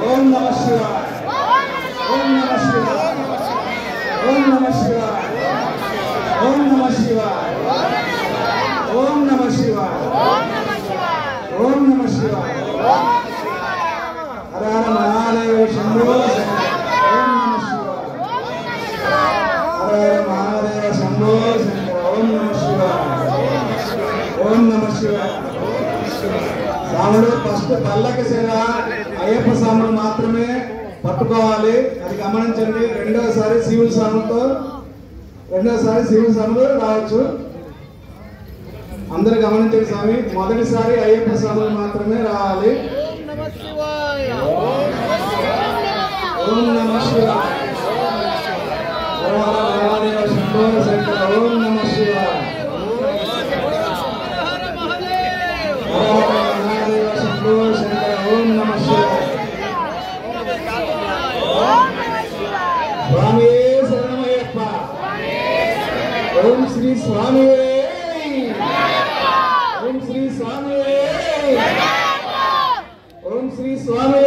ఓం నమః శివాయ. ఓం నమః శివాయ. ఓం నమః శివాయ. ఓం నమః శివాయ. ఓం నమః శివాయ. ఓం నమః శివాయ. హర హర మహాదేవ శంభో శంకర. ఓం నమః శివాయ. హర హర మహాదేవ శంభో శంకర. ఓం నమః శివాయ. ఓం నమః శివాయ. స్వాములు ఫస్ట్ పల్లకి సేవ అయ్యప్ప స్వాములు మాత్రమే పట్టుకోవాలి, అది గమనించండి. రెండోసారి శివుల స్వాములు రావచ్చు. అందరూ గమనించండి స్వామి. మొదటిసారి అయ్యప్ప స్వాములు మాత్రమే రావాలి. ఓం నమః శివాయ. శంభో శంకర. ఓం నమః శివాయ. ఓం నమః శివాయ. స్వామి శరణమయ్యప్ప. ఓం శ్రీ స్వామి. ఓం శ్రీ స్వామి. ఓం శ్రీ స్వామి.